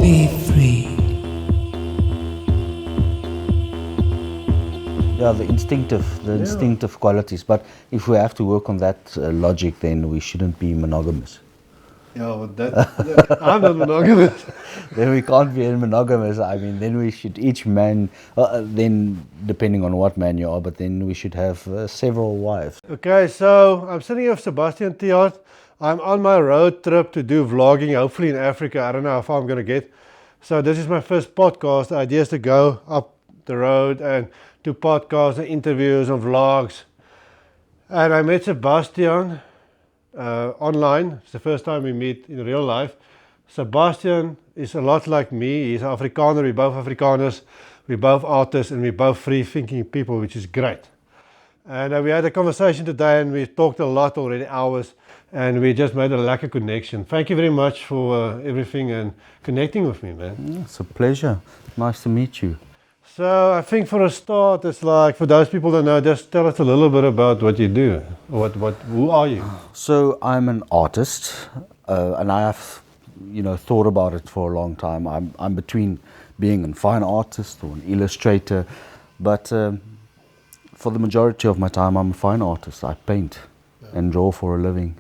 Be free. Yeah, the instinctive qualities. But if we have to work on that logic, then we shouldn't be monogamous. Yeah, but I'm not monogamous. Then we can't be monogamous. I mean, then we should each man, then depending on what man you are, but then we should have several wives. Okay, so I'm sitting here with SEBASTIAAN THEART. I'm on my road trip to do vlogging, hopefully in Africa. I don't know how far I'm going to get. So this is my first podcast. The idea is to go up the road and do podcasts and interviews and vlogs. And I met SEBASTIAAN online. It's the first time we meet in real life. SEBASTIAAN is a lot like me. He's an Afrikaner. We're both Afrikaners. We're both artists and we're both free-thinking people, which is great. And we had a conversation today and we talked a lot already, hours, and we just made a lekker connection. Thank you very much for everything and connecting with me, man. It's a pleasure. Nice to meet you. So I think for a start, it's like, for those people that know, just tell us a little bit about what you do. Who are you? So I'm an artist, and I have, thought about it for a long time. I'm between being a fine artist or an illustrator, but for the majority of my time, I'm a fine artist. I paint and draw for a living.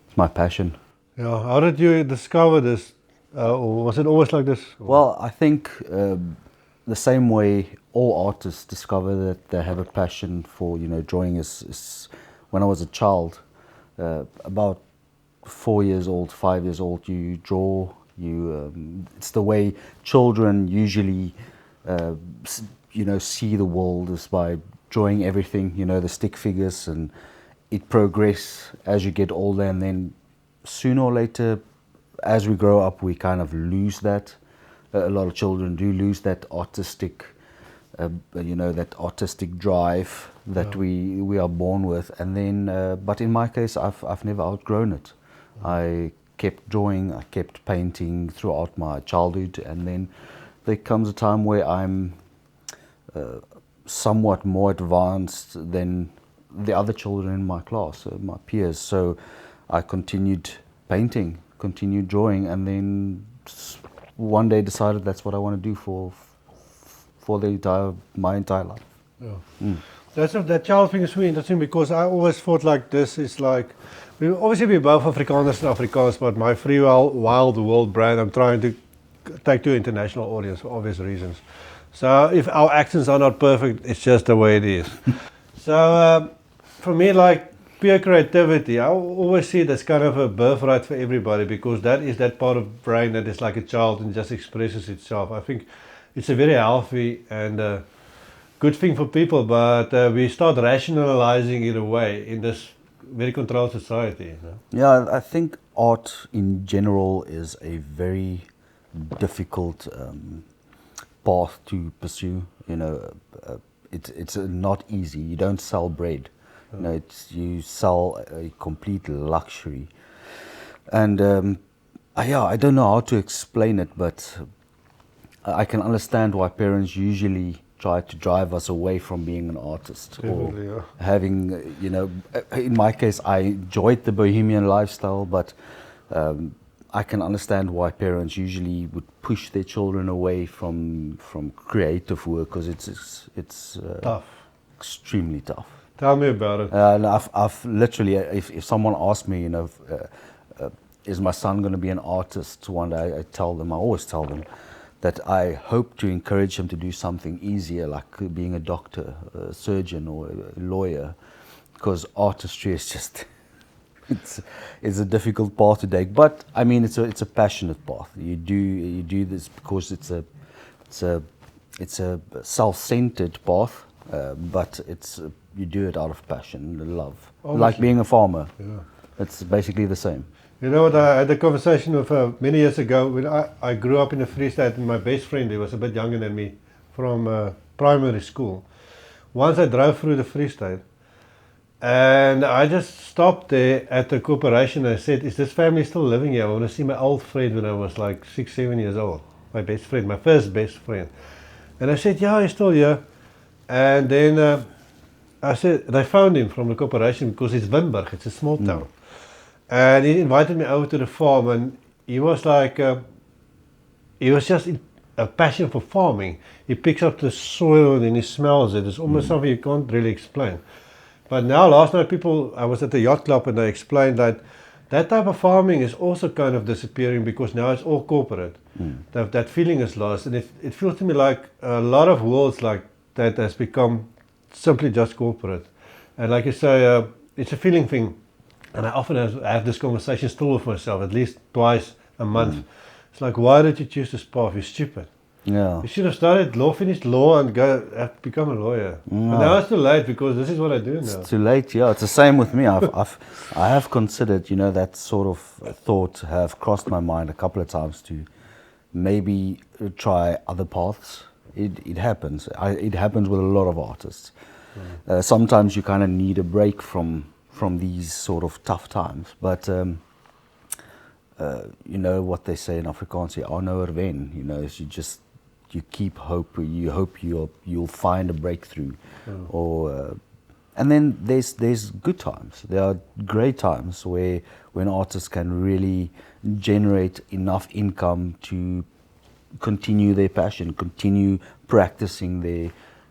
It's my passion. Yeah. How did you discover this? Or was it always like this? Well, I think the same way all artists discover that they have a passion for, drawing is when I was a child, about 4 years old, 5 years old, you draw. It's the way children usually, see the world, is by drawing everything, the stick figures, and it progresses as you get older, and then sooner or later, as we grow up, we kind of lose that. A lot of children do lose that artistic, that artistic drive that we are born with, and then. But in my case, I've never outgrown it. I kept drawing, I kept painting throughout my childhood, and then there comes a time where I'm somewhat more advanced than the other children in my class, my peers. So I continued painting, continued drawing, and then one day decided that's what I want to do for my entire life. Yeah. That child thing is really interesting because I always thought like this is like, we're both Afrikaners and Afrikaans, but my free wild world brand I'm trying to take to an international audience for obvious reasons. So if our accents are not perfect, it's just the way it is. So for me, like pure creativity, I always see it as kind of a birthright for everybody because that is that part of brain that is like a child and just expresses itself. I think it's a very healthy and good thing for people, but we start rationalizing it away in this very controlled society. Yeah, I think art in general is a very difficult path to pursue. It's not easy. You don't sell bread. You sell a complete luxury, and I don't know how to explain it, but I can understand why parents usually try to drive us away from being an artist. Definitely, or having, in my case, I enjoyed the bohemian lifestyle, but I can understand why parents usually would push their children away from creative work because it's tough, extremely tough. Tell me about it. And I've literally, if someone asks me, is my son going to be an artist one day, I always tell them that I hope to encourage him to do something easier, like being a doctor, a surgeon, or a lawyer, because artistry is just, it's a difficult path to take. But I mean, it's a passionate path. You do this because it's a self-centered path, but you do it out of passion and love. Obviously. Like being a farmer. Yeah. It's basically the same. You know what, I had a conversation with many years ago when I grew up in the Free State, and my best friend, he was a bit younger than me, from primary school. Once I drove through the Free State, and I just stopped there at the corporation and I said, is this family still living here? I want to see my old friend when I was like 6, 7 years old. My best friend, my first best friend. And I said, yeah, he's still here. And then I said, they found him from the corporation because it's Vismark, it's a small town. And he invited me over to the farm, and he was like, he was just a passion for farming. He picks up the soil and then he smells it. It's almost something you can't really explain. But now, last night, I was at the yacht club and they explained that that type of farming is also kind of disappearing because now it's all corporate. That feeling is lost, and it feels to me like a lot of worlds like that has become simply just corporate. And like you say, it's a feeling thing. And I often have this conversation still with myself, at least twice a month. It's like, why did you choose this path? You're stupid. Yeah. You should have studied law, finished law, and become a lawyer. But now it's too late because this is what I do now. It's too late, yeah. It's the same with me. I have considered, that sort of thought have crossed my mind a couple of times to maybe try other paths. It happens. It happens with a lot of artists. Sometimes you kind of need a break from these sort of tough times. But what they say in Afrikaans, jy aanhou wen. Is you keep hope. You hope you'll find a breakthrough, and then there's good times. There are great times when artists can really generate enough income to continue their passion, continue practicing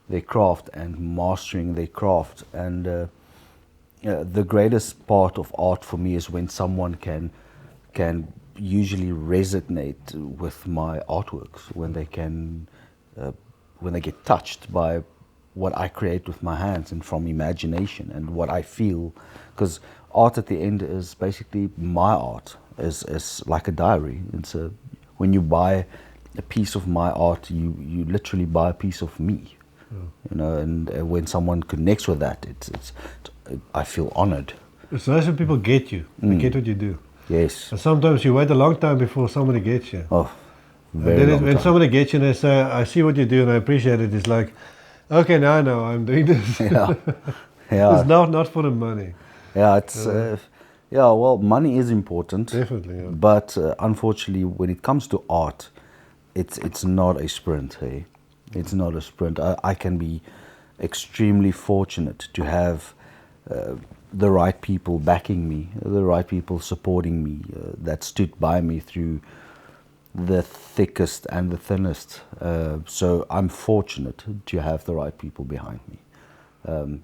their craft and mastering their craft. And the greatest part of art for me is when someone can usually resonate with my artworks, when they get touched by what I create with my hands and from imagination and what I feel. Because art at the end is basically my art, is like a diary. When you buy a piece of my art, you literally buy a piece of me. And when someone connects with that, I feel honored. It's nice when people get you, they get what you do. Yes. And sometimes you wait a long time before somebody gets you. Oh, very long time. When somebody gets you and they say, I see what you do and I appreciate it, it's like, okay, now I know I'm doing this. Yeah. Yeah. It's not for the money. Yeah, well, money is important. Definitely, yeah. But unfortunately, when it comes to art, it's not a sprint, hey? It's not a sprint. I can be extremely fortunate to have the right people backing me, the right people supporting me, that stood by me through the thickest and the thinnest. So I'm fortunate to have the right people behind me.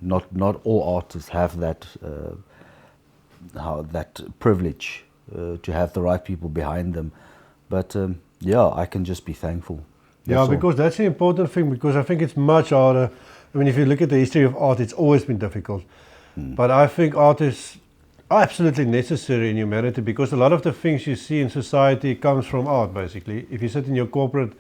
Not all artists have that privilege to have the right people behind them. But I can just be thankful. Because that's the important thing, because I think it's much harder. I mean, if you look at the history of art, it's always been difficult. But I think art is absolutely necessary in humanity, because a lot of the things you see in society comes from art, basically. If you sit in your corporate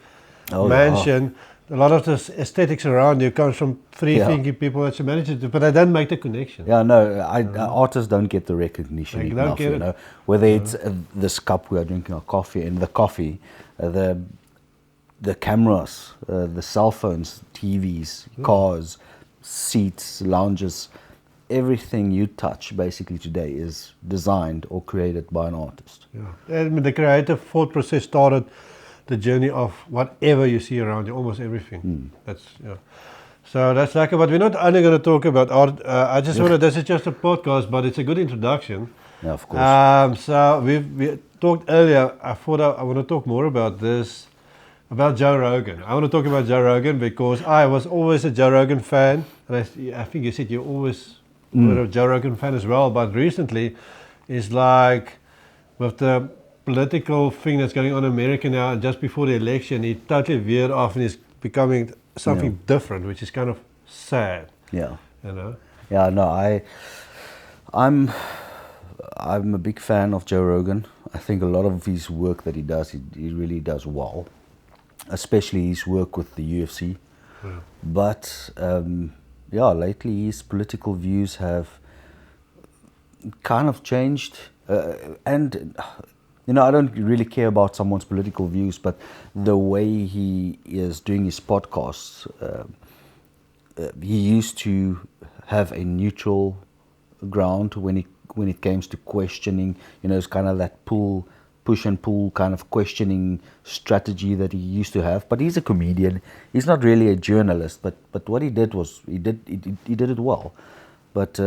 mansion, a lot of the aesthetics around you comes from thinking people that you manage to, but I don't make the connection. Yeah, no, artists don't get the recognition enough, Whether it's this cup we are drinking our coffee in, the coffee, the cameras, the cell phones, TVs, cars, seats, lounges, everything you touch basically today is designed or created by an artist. Yeah, I mean, the creative thought process started the journey of whatever you see around you, almost everything. So that's like, but we're not only going to talk about art. I just wanted, this is just a podcast, but it's a good introduction. Yeah, of course. So we talked earlier. I thought I want to talk more about this. About Joe Rogan. I want to talk about Joe Rogan because I was always a Joe Rogan fan, and I think you said you always were a Joe Rogan fan as well, but recently it's like with the political thing that's going on in America now, and just before the election, he totally veered off and is becoming something different, which is kind of sad. Yeah. Yeah, no, I'm a big fan of Joe Rogan. I think a lot of his work that he does, he really does well. Especially his work with the UFC. But lately his political views have kind of changed. And I don't really care about someone's political views, but the way he is doing his podcasts, he used to have a neutral ground when it came to questioning. It's kind of that push and pull kind of questioning strategy that he used to have. But he's a comedian. He's not really a journalist. But what he did was he did it well. But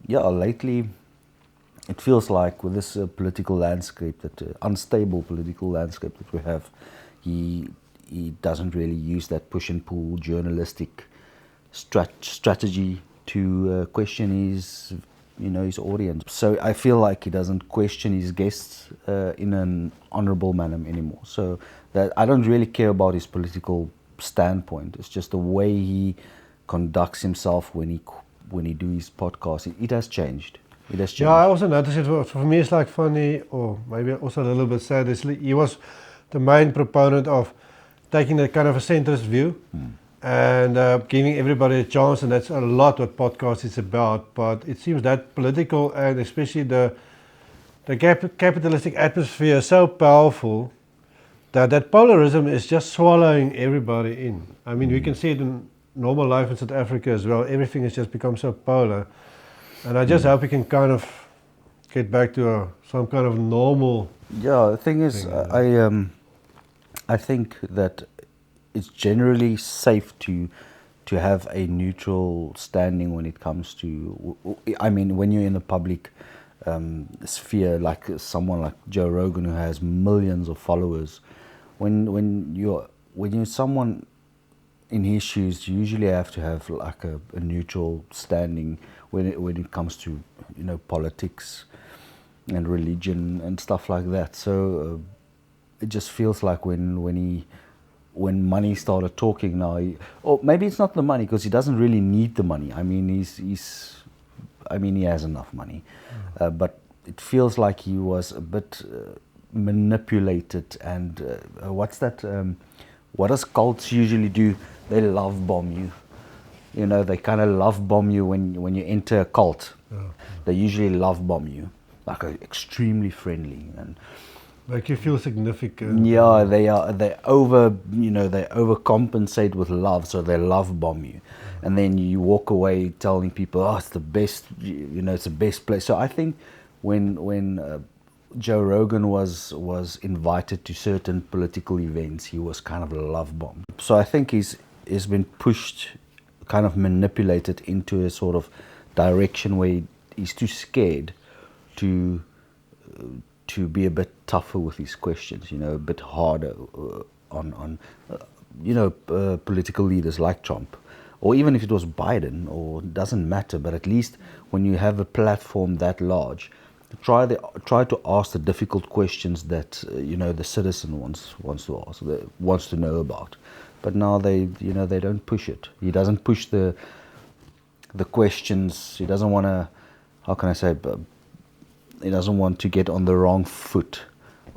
lately it feels like with this political landscape, that unstable political landscape that we have he doesn't really use that push and pull journalistic strategy to question his audience. So I feel like he doesn't question his guests in an honorable manner anymore. So that I don't really care about his political standpoint. It's just the way he conducts himself when he do his podcast. It has changed. It has changed. Yeah, I also noticed it. For me, it's like funny, or maybe also a little bit sad. He was the main proponent of taking a kind of a centrist view and giving everybody a chance, and that's a lot what podcast is about. But it seems that political and especially the capitalistic atmosphere is so powerful that polarism is just swallowing everybody in. I mean, we can see it in normal life in South Africa as well. Everything has just become so polar. And I just hope we can kind of get back to some kind of normal. Yeah, the thing is, I think that it's generally safe to have a neutral standing when it comes to. I mean, when you're in the public sphere, like someone like Joe Rogan who has millions of followers, when you're someone in his shoes, you usually have to have like a neutral standing when it comes to politics and religion and stuff like that. So it just feels like when money started talking now, or maybe it's not the money because he doesn't really need the money. I mean he has enough money, but it feels like he was a bit manipulated. And what's that? What does cults usually do? They love bomb you. They kind of love bomb you when you enter a cult. Yeah. They usually love bomb you, like extremely friendly and make you feel significant. Yeah, they overcompensate with love, so they love bomb you, and then you walk away telling people, oh, it's the best, it's the best place. So I think when Joe Rogan was invited to certain political events, he was kind of love bombed. So I think he's been pushed, kind of manipulated into a sort of direction where he's too scared to be a bit tougher with his questions, a bit harder on political leaders like Trump, or even if it was Biden, or it doesn't matter. But at least when you have a platform that large, try to ask the difficult questions that the citizen wants to ask, wants to know about. But now they don't push it. He doesn't push the questions. He doesn't want to. How can I say? He doesn't want to get on the wrong foot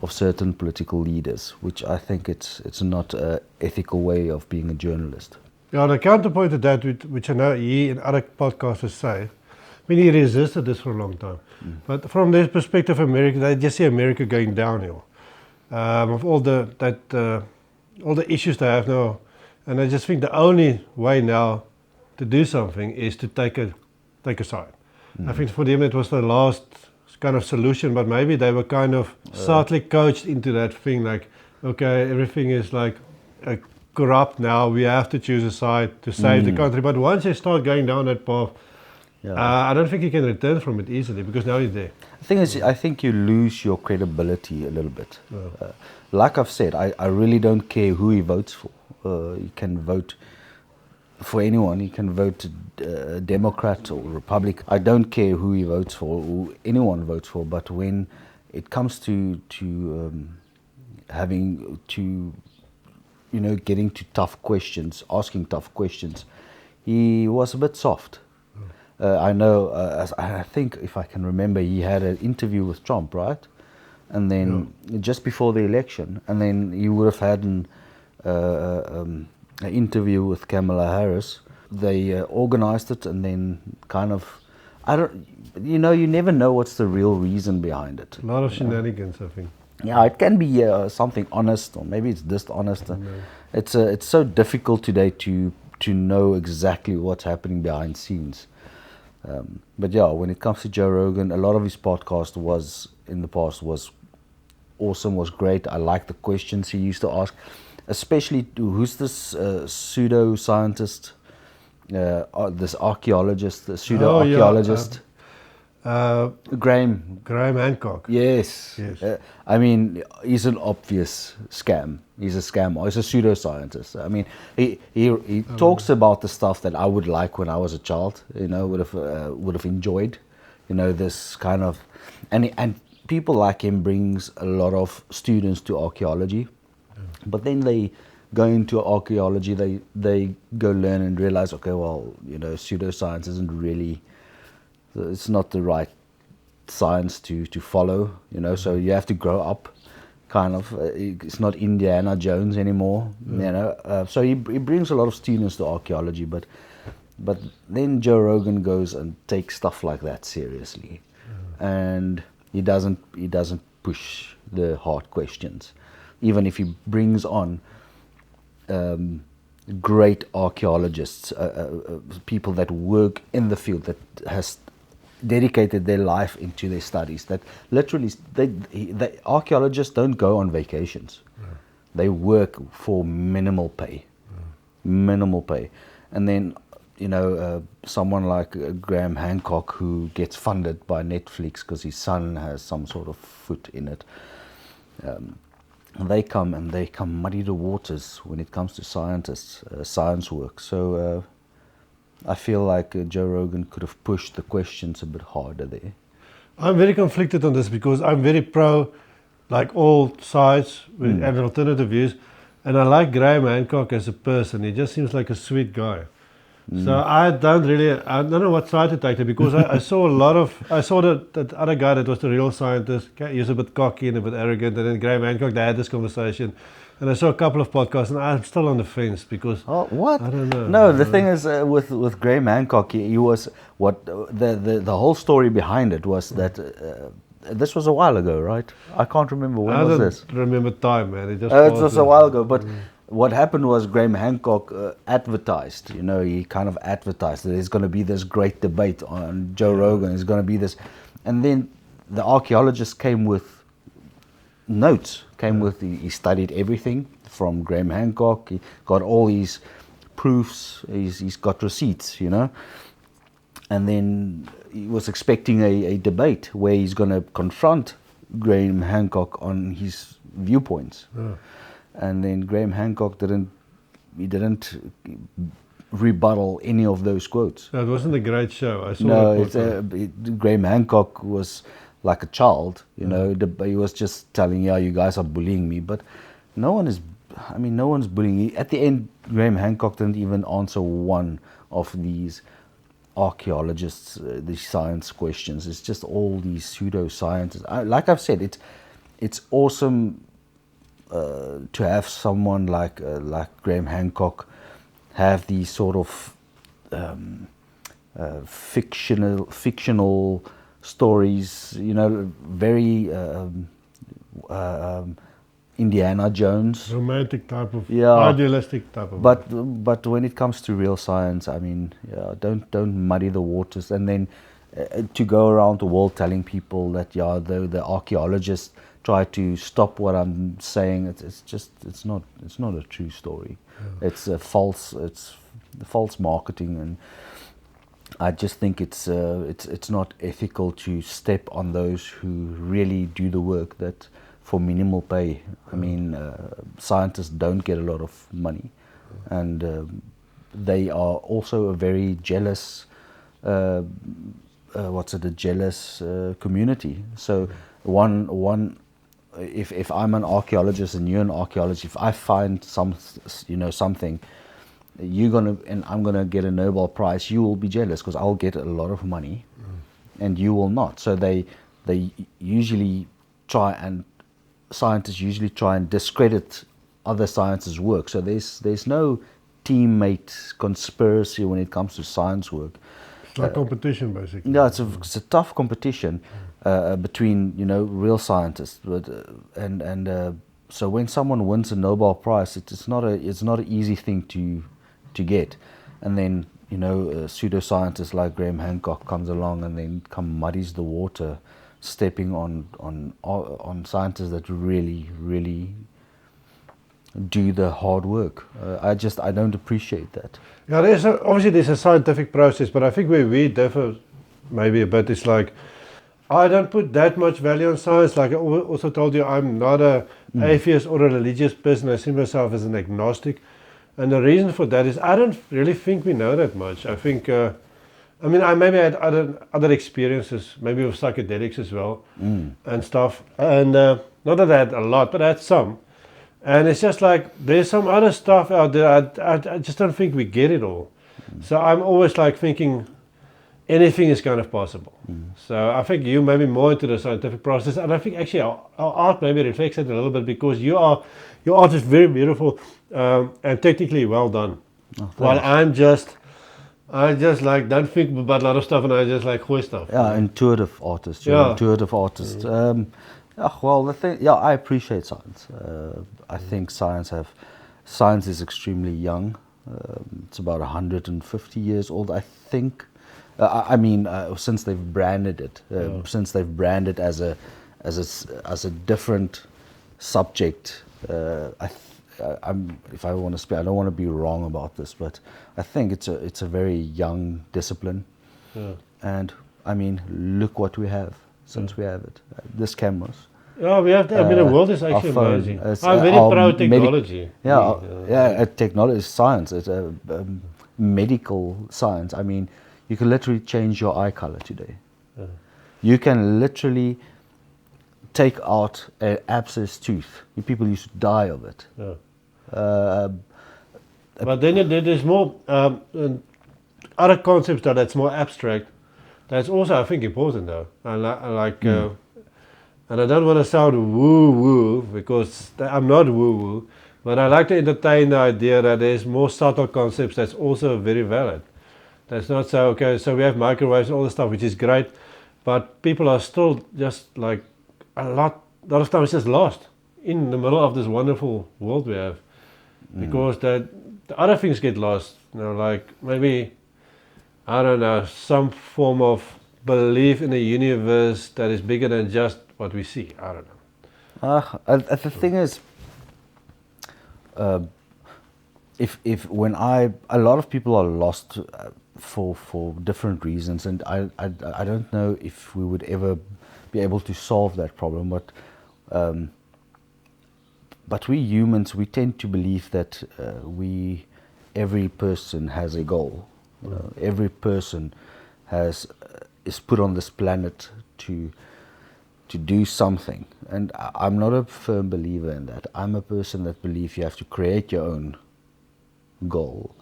of certain political leaders, which I think it's not an ethical way of being a journalist. Yeah, the counterpoint to that, which I know he and other podcasters say, I mean, he resisted this for a long time. But from their perspective, America, they just see America going downhill of all the issues they have now, and I just think the only way now to do something is to take a side. I think for them it was the last kind of solution, but maybe they were kind of subtly coached into that thing, like, okay, everything is like corrupt now, we have to choose a side to save the country. But once you start going down that path, I don't think you can return from it easily, because now you're there. The thing is, I think you lose your credibility a little bit. Like I've said, I really don't care who he votes for. You can vote for anyone. You can vote Democrat or Republican. I don't care who he votes for, who anyone votes for. But when it comes to having to, getting to tough questions, asking tough questions, he was a bit soft. I know, I think if I can remember, he had an interview with Trump, right? And then just before the election, and then he would have had an interview with Kamala Harris. They organized it, and then kind of, you never know what's the real reason behind it. A lot of shenanigans, I think. Yeah, it can be something honest, or maybe it's dishonest. It's so difficult today to know exactly what's happening behind scenes. But yeah, when it comes to Joe Rogan, a lot of his podcast in the past was awesome, was great. I like the questions he used to ask, especially who's this pseudo-scientist, this archaeologist, the pseudo-archaeologist. Graham, Graham Hancock. yes. Yes. I mean, he's an obvious scam. He's a scam. He's a pseudoscientist. I mean, he talks about the stuff that I would like when I was a child. You know, would have enjoyed. You know, this kind of, and people like him brings a lot of students to archaeology, but then they go into archaeology. They go learn and realize, okay, well, you know, pseudoscience isn't really. It's not the right science to follow, you know, so you have to grow up kind of. It's not Indiana Jones anymore, you know. So he brings a lot of students to archaeology, but then Joe Rogan goes and takes stuff like that seriously, and he doesn't push the hard questions, even if he brings on great archaeologists, people that work in the field, that has dedicated their life into their studies, that literally the archaeologists don't go on vacations. They work for minimal pay. And then, you know, someone like Graham Hancock, who gets funded by Netflix because his son has some sort of foot in it, they come muddy the waters when it comes to scientists, science work. So I feel like Joe Rogan could have pushed the questions a bit harder there. I'm very conflicted on this because I'm very pro, like all sides and alternative views, and I like Graham Hancock as a person. He just seems like a sweet guy. So I don't know what side to take there, because I saw that other guy that was the real scientist. He was a bit cocky and a bit arrogant, and then Graham Hancock, they had this conversation, and I saw a couple of podcasts, and I'm still on the fence because What? I don't know. No, the thing is with Graham Hancock, he was what the whole story behind it was that this was a while ago, right? I can't remember when was this. I don't remember time, man. It just It was a while ago, but what happened was Graham Hancock advertised, you know, he kind of advertised that there's going to be this great debate on Joe Rogan, there's going to be this, and then the archaeologist came with notes, he studied everything from Graham Hancock, he got all these proofs, he's got receipts, you know, and then he was expecting a debate where he's going to confront Graham Hancock on his viewpoints. And then Graham Hancock didn't rebuttal any of those quotes. No, it wasn't a great show. I saw Graham Hancock was like a child, you know. He was just telling, yeah, you guys are bullying me, but no one's bullying you. At the end, Graham Hancock didn't even answer one of these archaeologists, these science questions. It's just all these pseudoscientists. Like I've said, it's awesome to have someone like Graham Hancock have these sort of fictional stories, you know, very Indiana Jones, romantic type of, yeah, idealistic type of. But when it comes to real science, I mean, yeah, don't muddy the waters, and then to go around the world telling people that, yeah, the archaeologists try to stop what I'm saying. It's not a true story. Yeah. It's false marketing, and I just think it's not ethical to step on those who really do the work that for minimal pay. I mean, scientists don't get a lot of money, and they are also a very jealous. A jealous community. So one. If I'm an archaeologist and you're an archaeologist, if I find something, I'm gonna get a Nobel Prize, you will be jealous because I'll get a lot of money, and you will not. So scientists usually try and discredit other scientists' work. So there's no teammate conspiracy when it comes to science work. It's like competition, basically. Yeah, it's a tough competition between, you know, real scientists. But so when someone wins a Nobel Prize, it's not an easy thing to get. And then, you know, a pseudoscientist like Graham Hancock comes along and then muddies the water, stepping on scientists that really do the hard work. I don't appreciate that. Yeah, obviously there's a scientific process, but I think where we differ maybe a bit. It's like, I don't put that much value on science. Like I also told you, I'm not a atheist or a religious person. I see myself as an agnostic. And the reason for that is I don't really think we know that much. I think, I mean, I maybe had other experiences, maybe with psychedelics as well and stuff. And not that I had a lot, but I had some. And it's just like, there's some other stuff out there. I just don't think we get it all. So I'm always like thinking anything is kind of possible. So I think you may be more into the scientific process. And I think actually our art maybe reflects it a little bit, because your art is very beautiful and technically well done. While I just like don't think about a lot of stuff, and I just like gooi stuff. Yeah, intuitive artist. Yeah. Intuitive artist. Well, the thing, I appreciate science. I think science is extremely young. It's about 150 years old, I think. I mean, since they've branded it, since they've branded as a different subject. If I want to speak, I don't want to be wrong about this, but I think it's a very young discipline. And I mean, look what we have since we have it. This cameras. Yeah, we have. I mean, the world is actually amazing. I'm very proud of technology. Technology is science. It's a medical science. I mean, you can literally change your eye color today. You can literally take out an abscess tooth. People used to die of it. But then there's more other concepts that's more abstract. That's also, I think, important though. And and I don't want to sound woo-woo, because I'm not woo-woo, but I like to entertain the idea that there's more subtle concepts that's also very valid. That's not so, okay, so we have microwaves and all this stuff, which is great, but people are still just like, a lot of times just lost in the middle of this wonderful world we have, because the other things get lost, like maybe, I don't know, some form of belief in a universe that is bigger than just what we see. I don't know. The thing is, a lot of people are lost for different reasons, and I don't know if we would ever be able to solve that problem, but we humans, we tend to believe that every person has a goal. Every person is put on this planet to do something, and I'm not a firm believer in that. I'm a person that believes you have to create your own goal.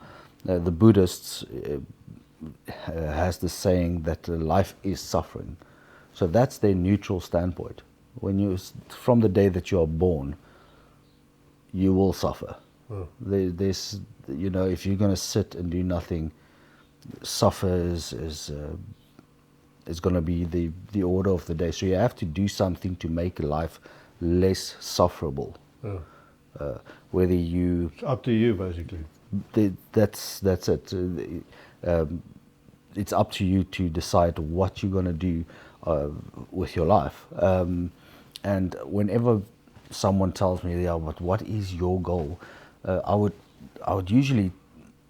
The Buddhists has the saying that life is suffering, so that's their neutral standpoint. From the day that you are born, you will suffer. There's, if you're going to sit and do nothing, suffer is going to be the order of the day. So you have to do something to make life less sufferable. Whether you... It's up to you, basically. That's it. It's up to you to decide what you're going to do with your life. And whenever someone tells me, but what is your goal? I would usually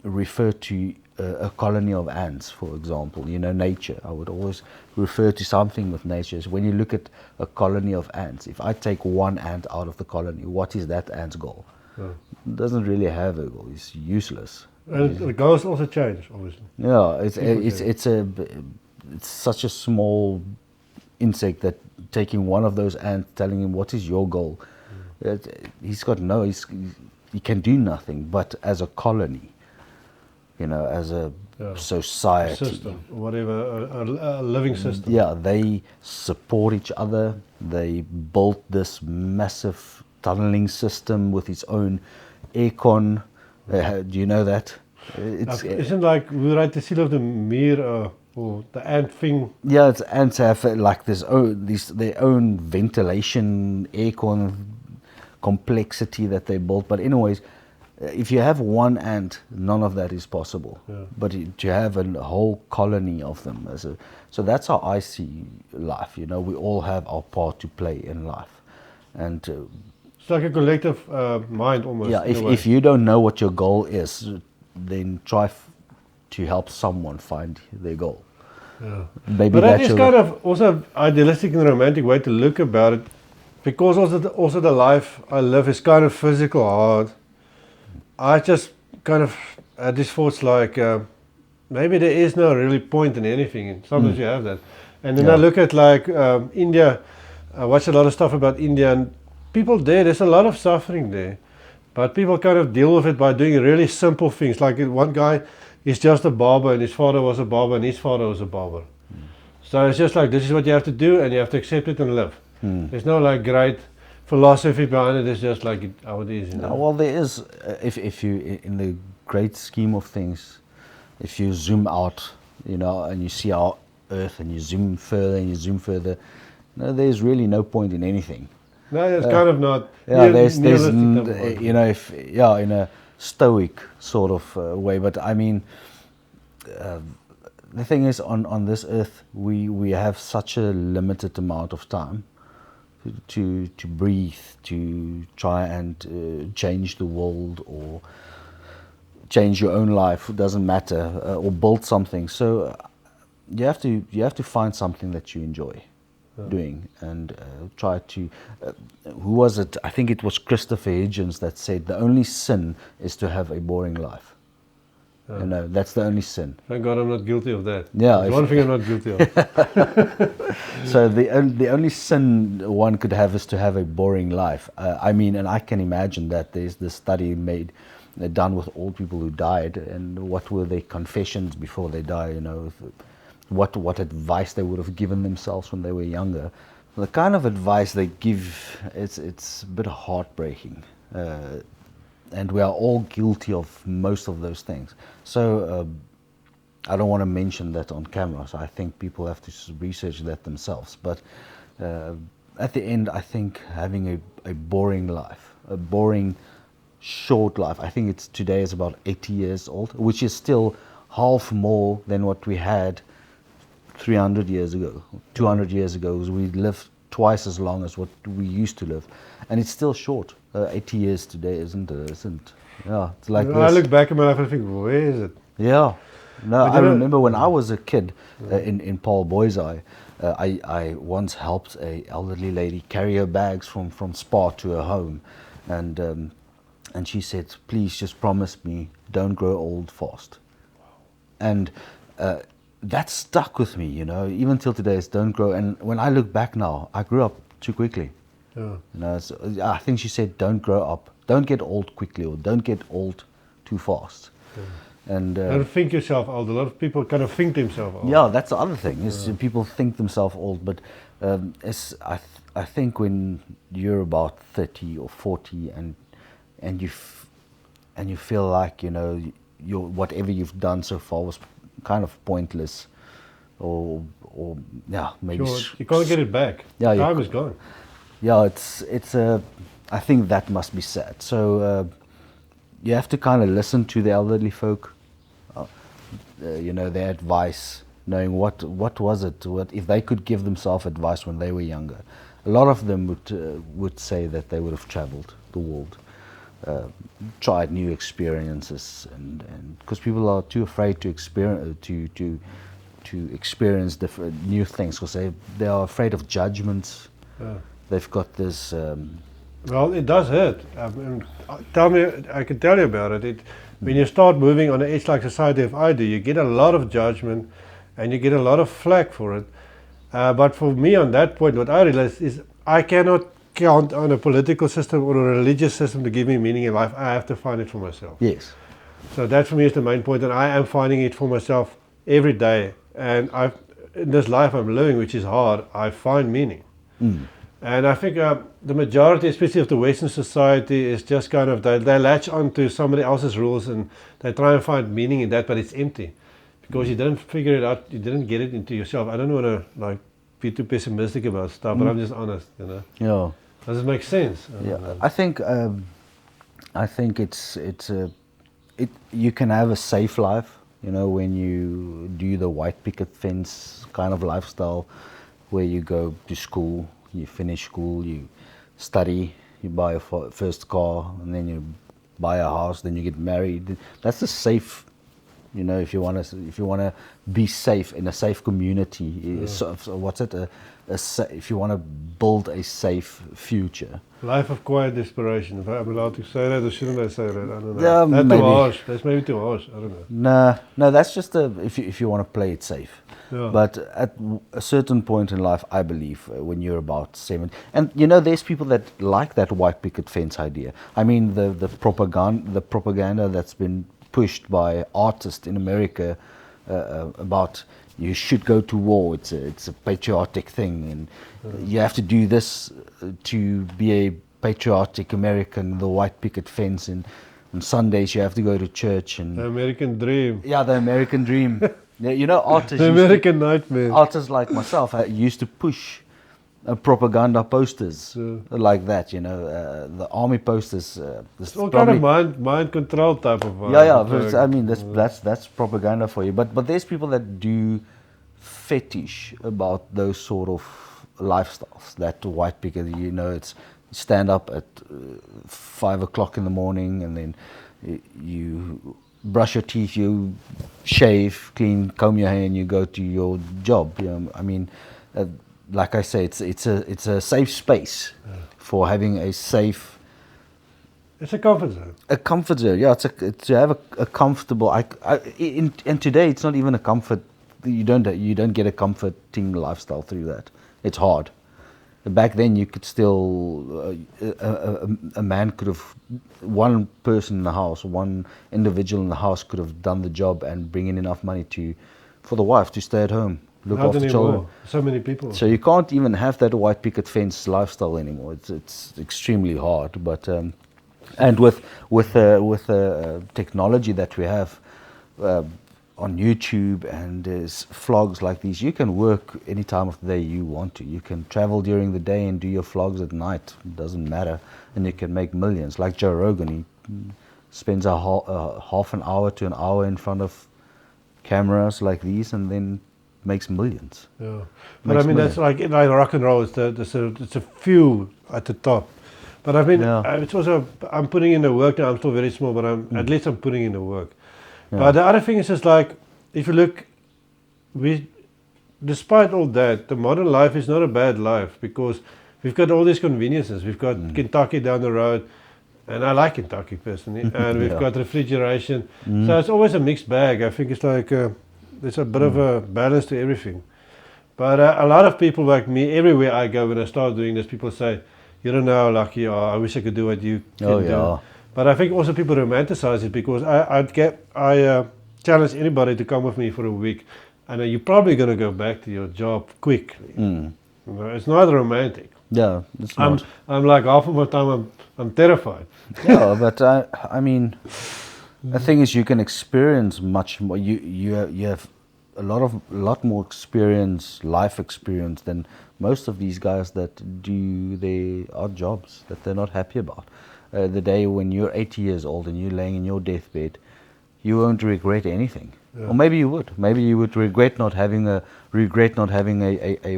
refer to a colony of ants, for example, nature. I would always refer to something with nature. So when you look at a colony of ants, if I take one ant out of the colony, what is that ant's goal? It doesn't really have a goal. It's useless. And the goals also change, obviously. Yeah, it's such a small insect that taking one of those ants, telling him what is your goal, he can do nothing. But as a colony, as a society, system, whatever, a living system. Yeah, they support each other. They built this massive tunneling system with its own aircon. Do you know that? Isn't like we write the seal of the mir or the ant thing? Yeah, ants have like their own ventilation aircon complexity that they built. But anyways, if you have one ant, none of that is possible. But to have a whole colony of them, so that's how I see life. We all have our part to play in life, and it's like a collective mind almost. Yeah, if you don't know what your goal is, then try to help someone find their goal. Yeah. Maybe But that that's is kind of also idealistic and romantic way to look about it, because also the life I live is kind of physical hard. I just kind of had these thoughts like maybe there is no really point in anything. And sometimes you have that, and then I look at like India. I watch a lot of stuff about India, and people there. There's a lot of suffering there, but people kind of deal with it by doing really simple things. Like one guy is just a barber, and his father was a barber, and his father was a barber. So it's just like, this is what you have to do, and you have to accept it and live. There's no like great philosophy behind it. It's just like how it is. You know? Well, there is, if you, in the great scheme of things, if you zoom out, you know, and you see our Earth, and you zoom further and you zoom further, no, there's really no point in anything. No, it's kind of not. Yeah, there's you know, if in a stoic sort of way. But I mean, the thing is, on this Earth, we have such a limited amount of time to breathe, to try and change the world or change your own life. It doesn't matter, or build something. So you have to find something that you enjoy doing, and try to. Who was it? I think it was Christopher Hitchens that said the only sin is to have a boring life. You know, that's the only sin. Thank God I'm not guilty of that. Yeah, That's one thing I'm not guilty of. So the only sin one could have is to have a boring life. I mean, and I can imagine that there's this study done with old people who died, and what were their confessions before they die. You know, what advice they would have given themselves when they were younger. The kind of advice they give, it's a bit heartbreaking. And we are all guilty of most of those things. So I don't want to mention that on camera, so I think people have to research that themselves. But at the end, I think having a boring life, a boring, short life, I think today is about 80 years old, which is still half more than what we had 300 years ago, 200 years ago. We lived twice as long as what we used to live, and it's still short. 80 years today isn't. Yeah, it's like I look back at my life and I think, where is it? Yeah, no, I remember when I was a kid in Paul Boy's Eye, I once helped a elderly lady carry her bags from Spa to her home, and she said, "Please just promise me, don't grow old fast." And that stuck with me, you know, even till today. It's don't grow. And when I look back now, I grew up too quickly. Yeah. You know, I think she said, "Don't grow up, don't get old quickly, or don't get old too fast." And Don't think yourself old. A lot of people kind of think themselves old. yeah, that's the other thing. Is people think themselves old, but I think when you're about 30 or 40, and you feel like, you know, whatever you've done so far was kind of pointless, or yeah, maybe Sure, you can't get it back. Yeah, Time is gone. yeah, it's I think that must be sad. So you have to kind of listen to the elderly folk, you know, their advice, knowing what was it, what if they could give themselves advice when they were younger. A lot of them would say that they would have traveled the world, tried new experiences, and because people are too afraid to experience different new things, because they are afraid of judgments. They've got this. Well, it does hurt. I can tell you about it. When you start moving on an edge like society, if I do, you get a lot of judgment, and you get a lot of flack for it. But for me, on that point, what I realized is I cannot count on a political system or a religious system to give me meaning in life. I have to find it for myself. Yes. So that for me is the main point, and I am finding it for myself every day. And in this life I'm living, which is hard, I find meaning. And I think the majority, especially of the Western society, is just kind of, they latch onto somebody else's rules and they try and find meaning in that, but it's empty. Because you didn't figure it out, you didn't get it into yourself. I don't want to like be too pessimistic about stuff, but I'm just honest, you know. Yeah. Does it make sense? Yeah, I think you can have a safe life, you know, when you do the white picket fence kind of lifestyle, where you go to school, you finish school, you study, you buy a first car, and then you buy a house, then you get married. That's a safe You know, if you want to be safe in a safe community, what's it? If you want to build a safe future. Life of quiet desperation. If I'm allowed to say that, or shouldn't I say that? I don't know. Yeah, That's maybe. too harsh. That's maybe too harsh. I don't know. No, that's just if you want to play it safe. Yeah. But at a certain point in life, I believe, when you're about 7, and you know, there's people that like that white picket fence idea. I mean, the propaganda that's been pushed by artists in America about you should go to war. It's a patriotic thing, and you have to do this to be a patriotic American. The white picket fence, and on Sundays you have to go to church, and The American dream. yeah, the American dream. Yeah, you know, artists. The American nightmare. Artists like myself used to push propaganda posters like that. You know, the army posters. It's all kind of mind control type of. Yeah. But I mean, that's propaganda for you. But there's people that do fetish about those sort of lifestyles. That white picket, you know, it's stand up at 5 o'clock in the morning, and then you brush your teeth, you shave, clean, comb your hair, and you go to your job. You know, I mean, like I say, it's a safe space for having a safe. It's a comfort zone. A comfort zone, yeah. It's to have a comfortable. And today it's not even a comfort. You don't get a comforting lifestyle through that. It's hard. Back then, you could still a man could have, one person in the house, one individual in the house could have done the job and bring in enough money for the wife to stay at home, look Not after anymore. children. So many people. So you can't even have that white picket fence lifestyle anymore. It's extremely hard. But and with the technology that we have on YouTube, and there's vlogs like these, you can work any time of the day you want to. You can travel during the day and do your vlogs at night. It doesn't matter, and you can make millions. Like Joe Rogan, he spends half an hour to an hour in front of cameras like these, and then makes millions. Yeah, but I mean, that's like rock and roll. It's a few at the top. But I mean, it's also, I'm putting in the work now. I'm still very small, but at least I'm putting in the work. Yeah. But the other thing is just like, if you look, despite all that, the modern life is not a bad life, because we've got all these conveniences. We've got Kentucky down the road, and I like Kentucky personally, and we've got refrigeration. So it's always a mixed bag. I think it's like there's a bit of a balance to everything. But a lot of people like me, everywhere I go, when I start doing this, people say, you don't know how lucky you are. I wish I could do what you can do. But I think also people romanticize it, because I challenge anybody to come with me for a week, and you're probably going to go back to your job quickly. You know, it's not romantic. Yeah, it's not. I'm like, half of my time I'm terrified. Yeah, but I mean, the thing is, you can experience much more. You have a lot more experience, life experience, than most of these guys that do their odd jobs that they're not happy about. The day when you're 80 years old and you're laying in your deathbed, you won't regret anything. Yeah. Or maybe you would. Maybe you would regret not having a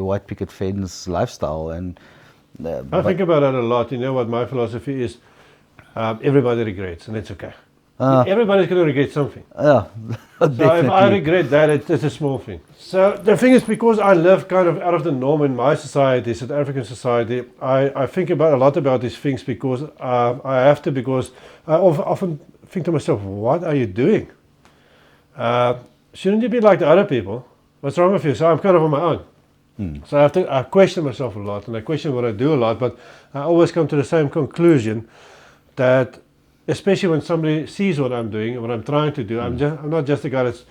white picket fence lifestyle. And I think about that a lot. You know what my philosophy is? Everybody regrets, and it's okay. Everybody's going to regret something. Yeah, so if I regret that, it's a small thing. So the thing is, because I live kind of out of the norm in my society, South African society, I think a lot about these things, because I have to, because I often think to myself, what are you doing? Shouldn't you be like the other people? What's wrong with you? So I'm kind of on my own. So I question myself a lot, and I question what I do a lot, but I always come to the same conclusion, that especially when somebody sees what I'm doing and what I'm trying to do, I'm not just a guy that's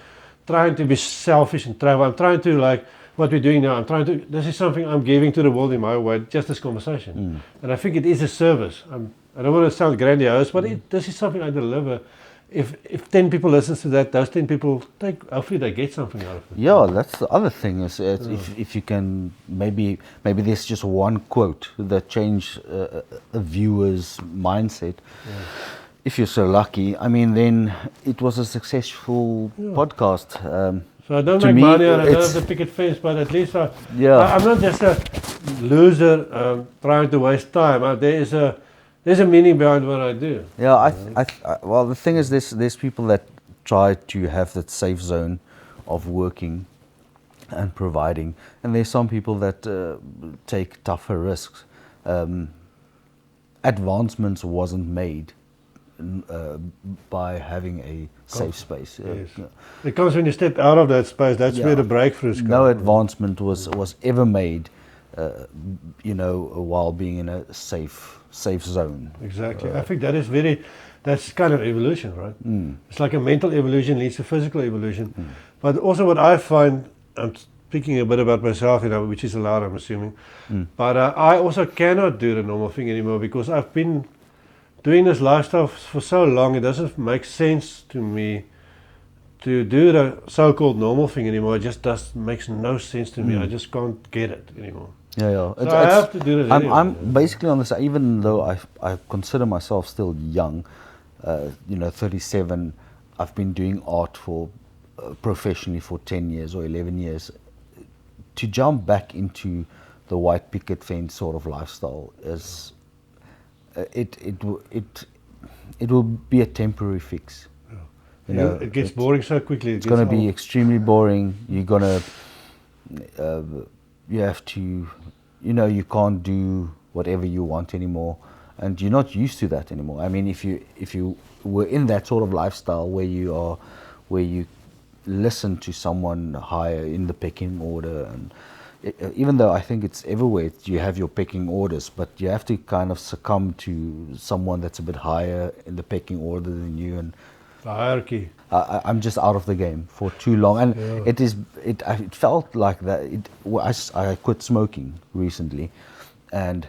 trying to be selfish and travel. I'm trying to, like what we're doing now, this is something I'm giving to the world in my way, just this conversation. And I think it is a service. I don't want to sound grandiose, but this is something I deliver. If 10 people listen to that, those 10 people, hopefully they get something out of it. Yeah, that's the other thing, is if you can, maybe there's just one quote that change a viewer's mindset. If you're so lucky, I mean, then it was a successful podcast. So I don't make money, and I don't have the picket fence, but at least I'm not just a loser trying to waste time. There's a meaning behind what I do. Yeah, well, the thing is, there's people that try to have that safe zone of working and providing. And there's some people that take tougher risks. Advancements wasn't made by having a safe space. Yes. It comes when you step out of that space, that's where the breakthroughs come. No advancement was ever made, while being in a safe zone. Exactly. I think that's kind of evolution, right? It's like a mental evolution leads to physical evolution. But also what I find, I'm speaking a bit about myself, which is allowed, I'm assuming, but I also cannot do the normal thing anymore because I've been doing this lifestyle for so long, it doesn't make sense to me to do the so-called normal thing anymore. It just makes no sense to me. I just can't get it anymore. Yeah. So I have to do this anyway. I'm basically on this, even though I consider myself still young, 37, I've been doing art for professionally for 10 years or 11 years. To jump back into the white picket fence sort of lifestyle is, it will be a temporary fix. It gets boring so quickly. It's going to be extremely boring. You're going to, you have to, you can't do whatever you want anymore, and you're not used to that anymore. I mean, if you were in that sort of lifestyle where you listen to someone higher in the pecking order, and even though I think it's everywhere, you have your pecking orders, but you have to kind of succumb to someone that's a bit higher in the pecking order than you, and the hierarchy. I'm just out of the game for too long, and it felt like that. I quit smoking recently, and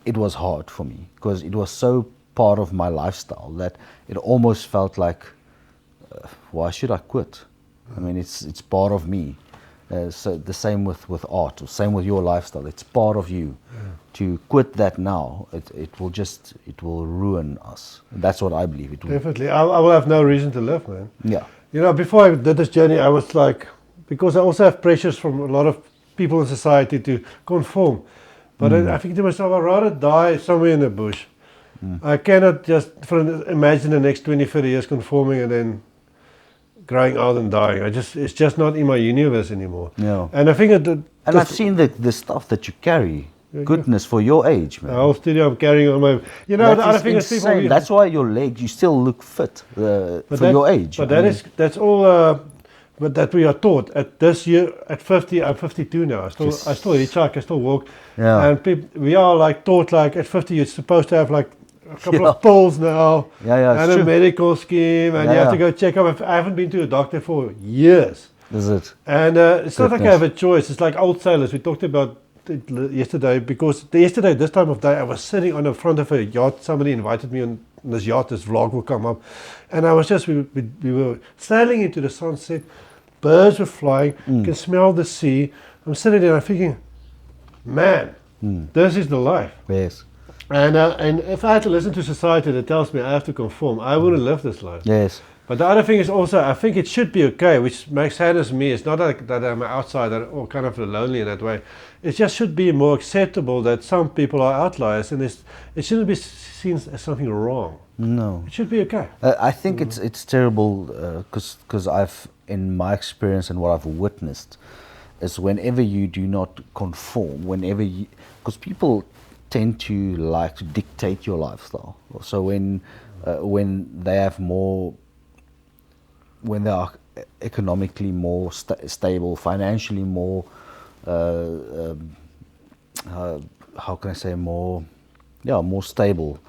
it was hard for me because it was so part of my lifestyle that it almost felt like, why should I quit? I mean, it's part of me. So the same with art, or same with your lifestyle. It's part of you. To quit that now, it will ruin us. That's what I believe it will. Definitely, I will have no reason to live, man. Yeah. Before I did this journey, I was like, because I also have pressures from a lot of people in society to conform. But I think to myself, I'd rather die somewhere in the bush. I cannot just imagine the next 20, 30 years conforming and then growing out and dying. It's just not in my universe anymore. Yeah. And I think I've seen the stuff that you carry. Goodness, for your age, man. The whole studio I'm carrying on my. The other thing is people. That's why your legs, you still look fit for your age. But that's all. But that we are taught at this year. At 50, I'm 52 now. I still hitchhike. I still walk. Yeah. And we are like taught like at 50 you're supposed to have like a couple of pills now. Yeah. And a medical scheme, and you have to go check up. I haven't been to a doctor for years. Is it? And it's not like I have a choice. It's like old sailors. We talked about it yesterday, because yesterday this time of day I was sitting on the front of a yacht. Somebody invited me on this yacht. This vlog will come up, and I was just we were sailing into the sunset. Birds were flying. You can smell the sea. I'm sitting there and I'm thinking, man, this is the life. Yes. And if I had to listen to society that tells me I have to conform, I wouldn't live this life. Yes. But the other thing is also, I think it should be okay, which makes saddens me. It's not like that I'm an outsider or kind of lonely in that way. It just should be more acceptable that some people are outliers, and it shouldn't be seen as something wrong. No. It should be okay. I think it's terrible because I've, in my experience and what I've witnessed, is whenever you do not conform, because people tend to like to dictate your lifestyle. So when they have more, when they are economically more stable, financially more, how can I say, more stable,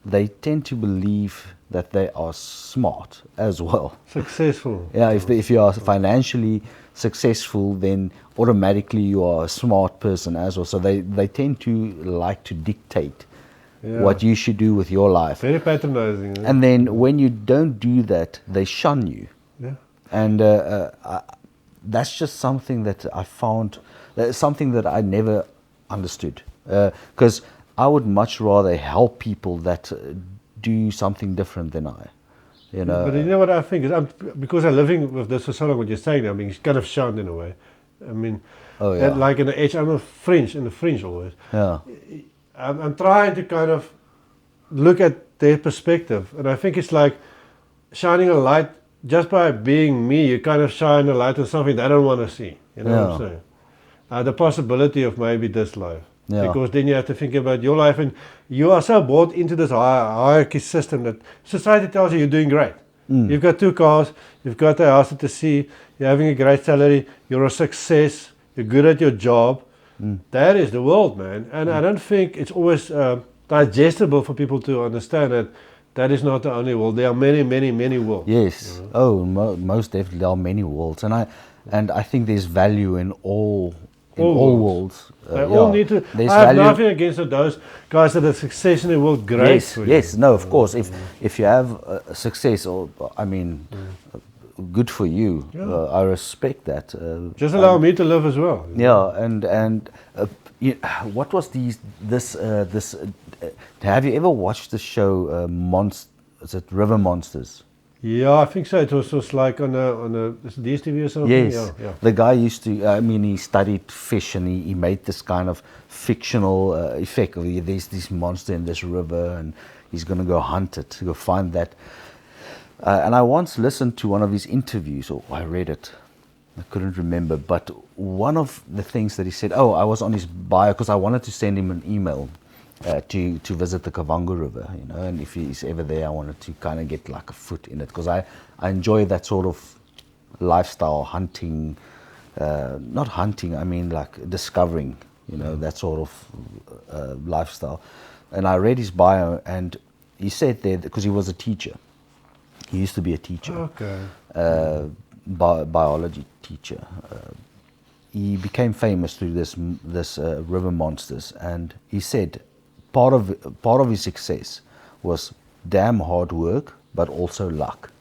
they tend to believe that they are smart as well. Successful. Yeah, if you are financially successful, then automatically you are a smart person as well. So they tend to like to dictate what you should do with your life. Very patronizing. Eh? And then when you don't do that, they shun you. Yeah. And that's just something that I found, something that I never understood. Because I would much rather help people that do something different than I. You know. But you know what I think is, because I'm living with this for so long, what you're saying, I mean, it's kind of shunned in a way. I mean, like in the age, I'm in the fringe always. Yeah. I'm trying to kind of look at their perspective, and I think it's like shining a light just by being me, you kind of shine a light on something they don't want to see. You know what I'm Yeah. saying? The possibility of maybe this life. Yeah. Because then you have to think about your life, and you are so bought into this hierarchy system that society tells you you're doing great. You've got 2 cars, you've got a house at the sea, you're having a great salary, you're a success, you're good at your job. That is the world, man. And I don't think it's always digestible for people to understand that that is not the only world. There are many, many, many worlds. Yes. Oh, most definitely there are many worlds, and I think there's value in all worlds. They all need to. There's I have value. nothing against those guys that are success in the world. Great. Yes, for you. yes, no, of course. If you have success, or I mean, good for you. Yeah. I respect that. Just allow me to live as well. Yeah, and what was this? Have you ever watched the show Is it River Monsters? Yeah, I think so. It was like on a DSTV or something. Yes, Yeah. the guy used to. I mean, he studied fish, and he made this kind of fictional effect. There's this monster in this river, and he's going to go hunt it, to go find that. And I once listened to one of his interviews, or I read it. I couldn't remember, but one of the things that he said. Oh, I was on his bio because I wanted to send him an email. To visit the Kavango River, you know, and if he's ever there, I wanted to kind of get like a foot in it, because I enjoy that sort of lifestyle, hunting, not hunting, I mean like discovering, you know, that sort of lifestyle. And I read his bio, and he said there, because he was a teacher, he used to be a teacher, Okay. biology teacher. He became famous through this River Monsters, and he said, part of his success was damn hard work, but also luck.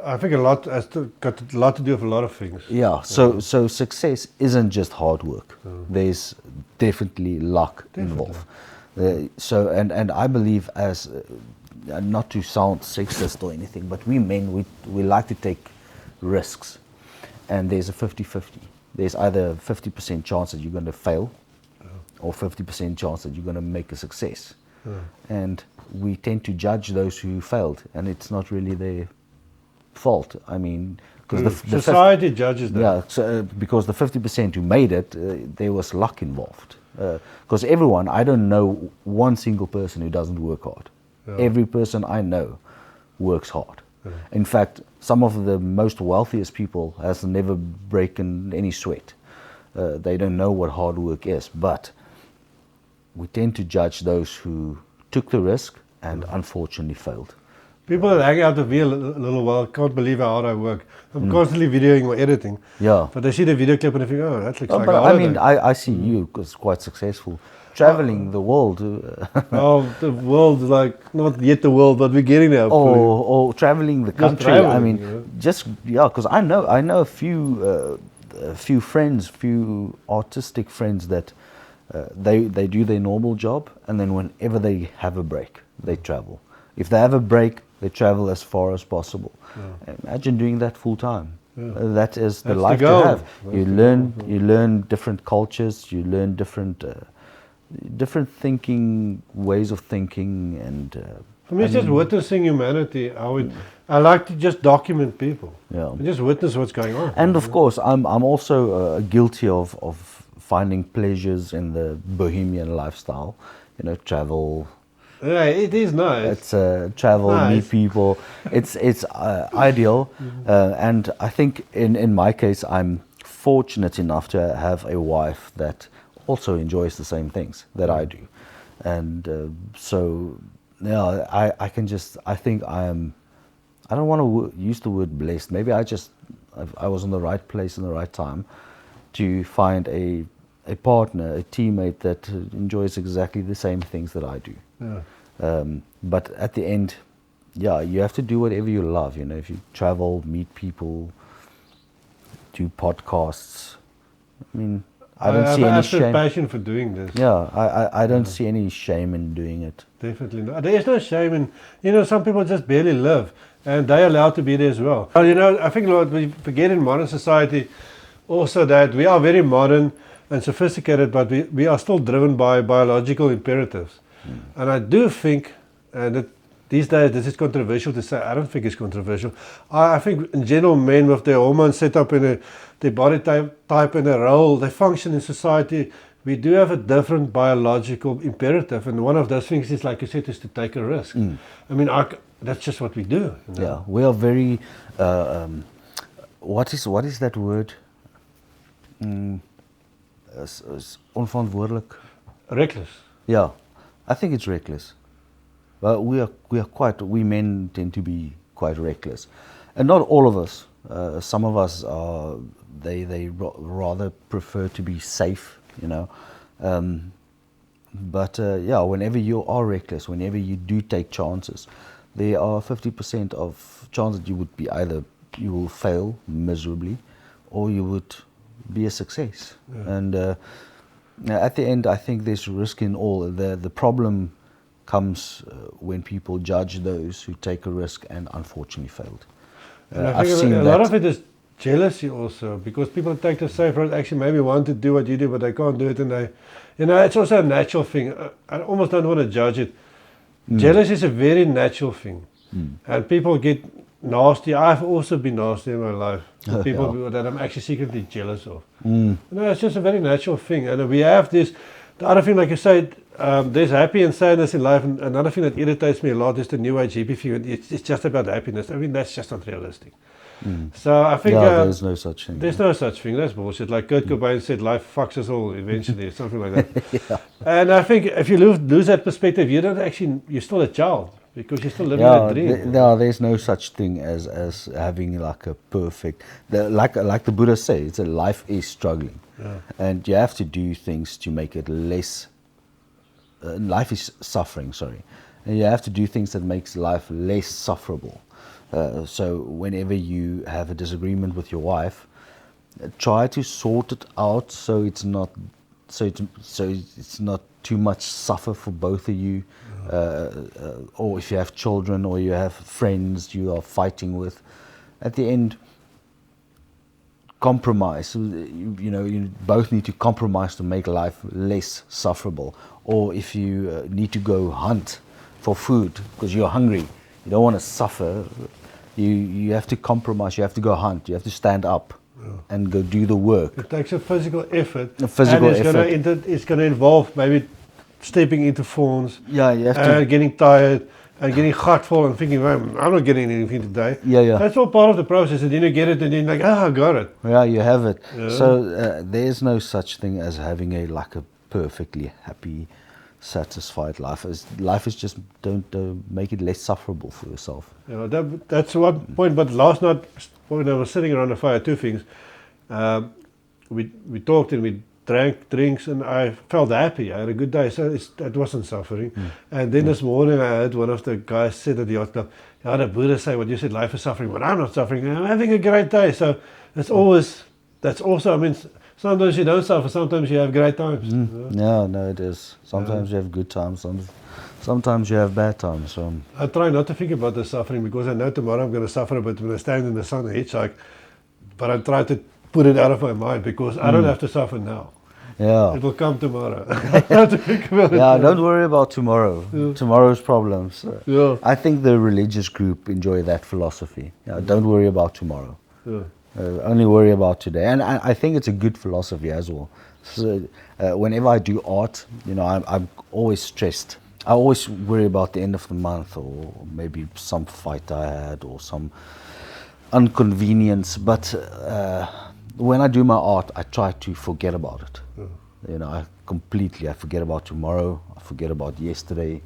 I think got a lot to do with a lot of things. Yeah. So success isn't just hard work. There's definitely luck involved. So and I believe, as not to sound sexist or anything, but we men we like to take risks, and there's a 50-50. There's either a 50% chance that you're going to fail, or 50% chance that you're going to make a success. And we tend to judge those who failed, and it's not really their fault. I mean, because the society judges that. Yeah, so, because the 50% who made it, there was luck involved. Because everyone, I don't know one single person who doesn't work hard. Yeah. Every person I know works hard. In fact, some of the most wealthiest people has never broken any sweat. They don't know what hard work is, but we tend to judge those who took the risk and unfortunately failed. People that hang out with me a little while can't believe how hard I work. I'm constantly videoing or editing. Yeah. But they see the video clip and they think, oh, that looks like But a I holiday. mean, I see you as quite successful, traveling the world. Oh, the world, like, not yet the world, but we're getting there. or traveling the country. I traveling, mean, you know. because I know a few friends, few artistic friends that they do their normal job, and then whenever they have a break, they travel. If they have a break, they travel as far as possible. Imagine doing that full time. That is the That's life the to goal. have. That's You learn different cultures. You learn different thinking, ways of thinking, and For me, it's just witnessing humanity. I like to just document people. Yeah. And just witness what's going on. And of course, I'm also guilty of finding pleasures in the bohemian lifestyle. You know, travel. Yeah, it is nice. It's travel, Nice. meet people. It's ideal, and I think in my case, I'm fortunate enough to have a wife that also enjoys the same things that I do, and so yeah, I think I don't want to use the word blessed. Maybe I was in the right place in the right time to find a partner, a teammate that enjoys exactly the same things that I do. Yeah. But at the end, yeah, you have to do whatever you love. You know, if you travel, meet people, do podcasts. I mean, I don't see any have shame. passion for doing this. Yeah, I don't see any shame in doing it. Definitely not. There is no shame in, some people just barely live, and they're allowed to be there as well. Well, I think what we forget in modern society also that we are very modern and sophisticated, but we are still driven by biological imperatives. And I do think, and these days this is controversial to say. I don't think it's controversial. I think in general men with their hormones set up in their body type and a role, they function in society. We do have a different biological imperative, and one of those things is, like you said, is to take a risk. I mean, that's just what we do. You know? Yeah, we are very. What is that word? Onverantwoordelijk. Reckless. Yeah, I think it's reckless. But we men tend to be quite reckless, and not all of us. Some of us are. They rather prefer to be safe, you know. But yeah, whenever you are reckless, whenever you do take chances, there are 50% of chance that you would be either you will fail miserably, or you would be a success. Yeah. And at the end, I think there's risk in all. The problem comes when people judge those who take a risk and unfortunately failed. And I think a lot of it is jealousy also, because people take the safe road, actually maybe want to do what you do, but they can't do it, and they, you know, it's also a natural thing. I almost don't want to judge it. Jealousy is a very natural thing, and people get nasty. I've also been nasty in my life. People that I'm actually secretly jealous of. You know, it's just a very natural thing, and we have this. The other thing, like you said, there's happy and sadness in life, and another thing that irritates me a lot is the new age hippie view. It's just about happiness. I mean, that's just not realistic. So I think there's no such thing. There's no such thing. That's bullshit. Like Kurt Cobain said, life fucks us all eventually, something like that. And I think if you lose that perspective, you're still a child, because you're still living a dream. There's no such thing as having like a perfect. Like the Buddha says, life is struggling, and you have to do things to make it less. Life is suffering, sorry, and you have to do things that makes life less sufferable. So whenever you have a disagreement with your wife, try to sort it out so it's not too much suffer for both of you. Or if you have children or you have friends you are fighting with, at the end, compromise. You both need to compromise to make life less sufferable. Or if you need to go hunt for food because you're hungry, you don't want to suffer. You have to compromise. You have to go hunt. You have to stand up and go do the work. It takes a physical effort. It's going to involve maybe stepping into thorns. Yeah, you have to. Getting tired and getting heartful and thinking, well, I'm not getting anything today. Yeah. That's all part of the process. And then you get it, and then like, I got it. Yeah, you have it. Yeah. So there's no such thing as having a perfectly happy, satisfied life. Life is just don't make it less sufferable for yourself. Yeah, that's one point. But last night when I was sitting around the fire, two things. We talked and we drank drinks, and I felt happy. I had a good day, so it wasn't suffering. And then this morning I heard one of the guys said at the yacht club, the Buddha say what you said, life is suffering, but I'm not suffering. I'm having a great day. So that's also. I mean, sometimes you don't suffer, sometimes you have great times. No, it is. Sometimes you have good times, sometimes you have bad times. So. I try not to think about the suffering, because I know tomorrow I'm going to suffer a bit when I stand in the sun and hitchhike, but I try to put it out of my mind, because I don't have to suffer now. Yeah. It will come tomorrow. I have to think about it. Yeah, don't worry about tomorrow. Yeah. Tomorrow's problems. Yeah. I think the religious group enjoy that philosophy. Yeah, don't worry about tomorrow. Yeah. Only worry about today, and I think it's a good philosophy as well. So whenever I do art, I'm always stressed. I always worry about the end of the month, or maybe some fight I had, or some inconvenience. But when I do my art, I try to forget about it. I forget about tomorrow. I forget about yesterday,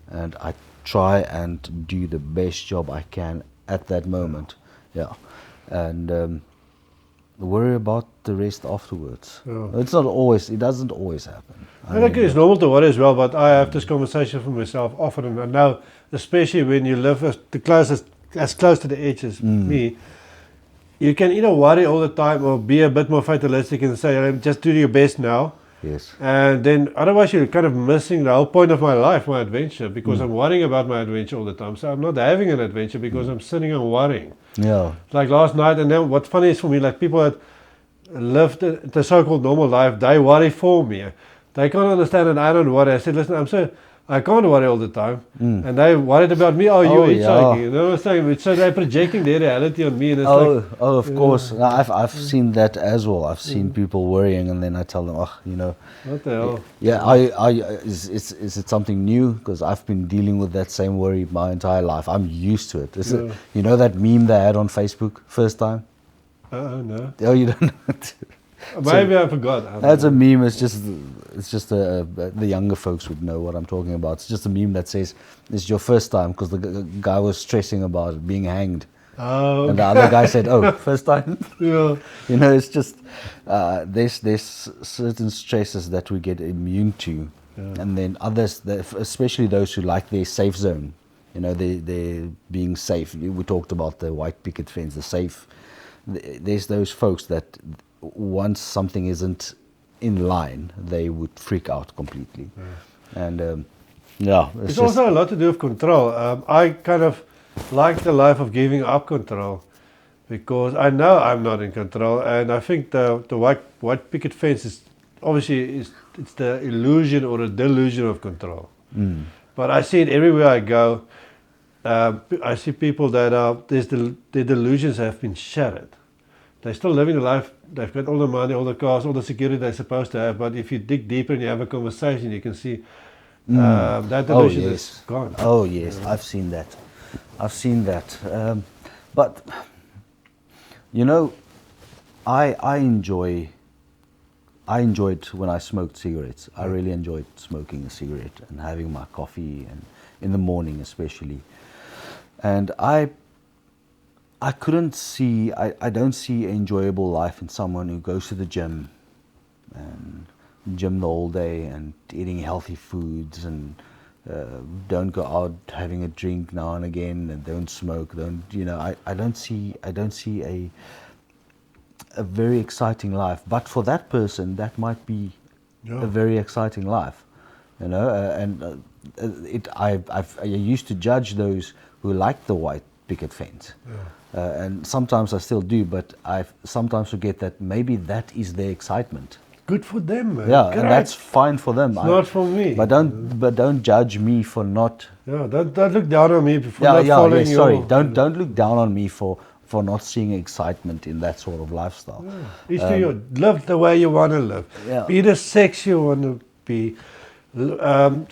and I try and do the best job I can at that moment. Yeah. And worry about the rest afterwards. It doesn't always happen. I think it's normal to worry as well, but I have this conversation for myself often, and now, especially when you live as close to the edge as me, you can either worry all the time or be a bit more fatalistic and say, just do your best now. Yes. And then otherwise you're kind of missing the whole point of my life, my adventure, because I'm worrying about my adventure all the time. So I'm not having an adventure because I'm sitting and worrying. Yeah. Like last night, and then what's funny is for me, like people that live the so-called normal life, they worry for me. They can't understand that I don't worry. I said, listen, I can't worry all the time. And they worried about me. Oh, you're hitchhiking. You know what I'm saying? So they're projecting their reality on me. And it's of course. No, I've seen that as well. I've seen people worrying, and then I tell them, what the hell? Yeah, is it something new? Because I've been dealing with that same worry my entire life. I'm used to it. You know that meme they had on Facebook first time? No. Oh, you don't know it? Maybe I forgot. That's a meme. It's just the younger folks would know what I'm talking about. It's just a meme that says it's your first time, because the guy was stressing about it, being hanged. Oh. And the other guy said, "Oh, first time." Yeah. You know, it's just there's certain stresses that we get immune to, and then others, especially those who like their safe zone. You know, they're being safe. We talked about the white picket fence, the safe. There's those folks that once something isn't in line, they would freak out completely. And it's also a lot to do with control. I kind of like the life of giving up control, because I know I'm not in control, and I think the white picket fence is obviously it's the illusion or a delusion of control. But I see it everywhere I go. I see people that their delusions have been shattered. They're still living the life, they've got all the money, all the cars, all the security they're supposed to have, but if you dig deeper and you have a conversation, you can see that delusion is gone. Oh yes, I've seen that. But, you know, I enjoyed when I smoked cigarettes. I really enjoyed smoking a cigarette and having my coffee, and in the morning especially. And I couldn't see, I don't see an enjoyable life in someone who goes to the gym and gym the whole day and eating healthy foods and don't go out having a drink now and again and don't smoke. I don't see a very exciting life. But for that person, that might be a very exciting life, you know. I used to judge those who like the white picket fence. And sometimes I still do, but I sometimes forget that maybe that is their excitement. Good for them, man. Yeah, Correct. and that's fine for them. It's not for me. But don't judge me for not. Yeah, don't look down on me for not following you. Sorry, don't look down on me for not seeing excitement in that sort of lifestyle. Each to you. Live the way you want to live. Yeah. Be the sex you want to be.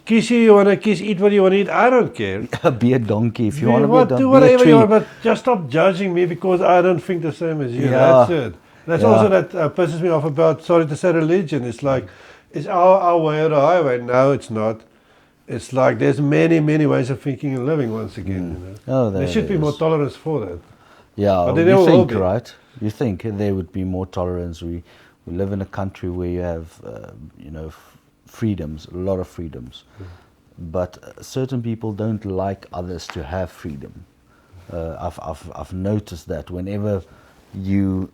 Kiss you want to kiss, eat what you want to eat. I don't care. Be a donkey if you want to be a donkey. Do whatever you want, but just stop judging me because I don't think the same as you. That's it. That's also that pisses me off about, sorry to say, religion. It's like, it's our way or the highway. No, it's not. It's like there's many, many ways of thinking and living once again. You know? There should be more tolerance for that. Yeah, but you think, right? You think there would be more tolerance. We live in a country where you have, freedoms, a lot of freedoms. But certain people don't like others to have freedom. I've noticed that whenever you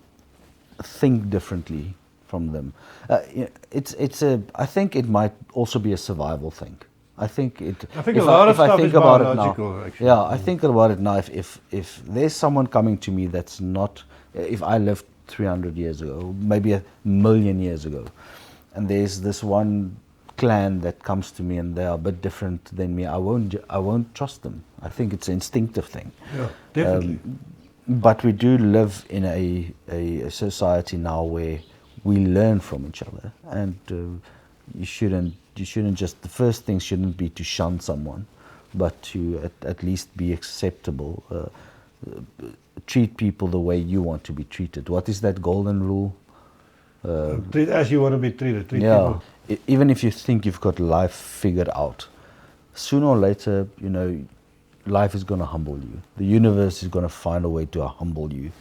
think differently from them, I think it might also be a survival thing. I think a lot of stuff is biological, actually. Yeah, I think about it now. If there's someone coming to me that's not, if I lived 300 years ago, maybe 1,000,000 years ago, and there's this one clan that comes to me and they are a bit different than me, I won't trust them. I think it's an instinctive thing. Yeah, definitely. But we do live in a society now where we learn from each other, and you shouldn't just, the first thing shouldn't be to shun someone, but to at least be acceptable. Treat people the way you want to be treated. What is that golden rule? Treat as you want to be treated. Treat people. Even if you think you've got life figured out, sooner or later, life is going to humble you. The universe is going to find a way to humble you,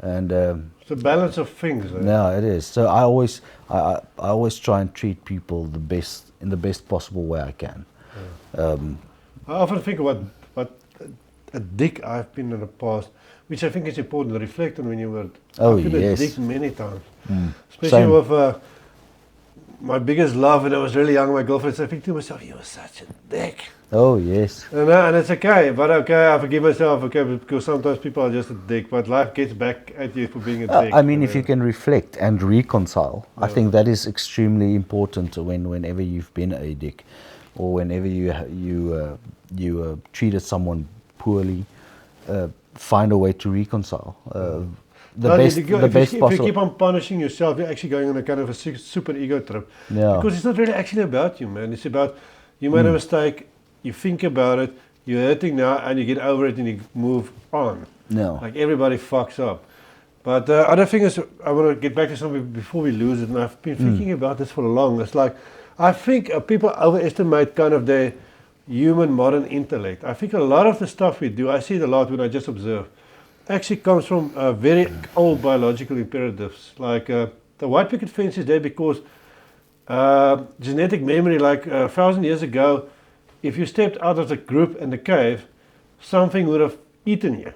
and it's a balance of things. Yeah, it is. So I always try and treat people in the best possible way I can. I often think about what a dick I've been in the past, which I think is important to reflect on when you were. I've been a dick many times, especially with my biggest love when I was really young. My girlfriend said, I think to myself, "You were such a dick." Oh yes. And it's okay, but I forgive myself, because sometimes people are just a dick, but life gets back at you for being a dick. I mean, if you can reflect and reconcile, I think that is extremely important whenever you've been a dick. or whenever you treated someone poorly, find a way to reconcile. If you Possible. keep on punishing yourself, you're actually going on a kind of a super ego trip. Yeah. Because it's not really actually about you, man. It's about you made a mistake, you think about it, you're hurting now, and you get over it and you move on. No. Like everybody fucks up. But the other thing is, I want to get back to something before we lose it, and I've been thinking about this for long. It's like, I think people overestimate kind of their human modern intellect. I think a lot of the stuff we do, I see it a lot when I just observe, actually comes from very old biological imperatives. Like the white picket fence is there because genetic memory, like 1,000 years ago, if you stepped out of the group in the cave, something would have eaten you.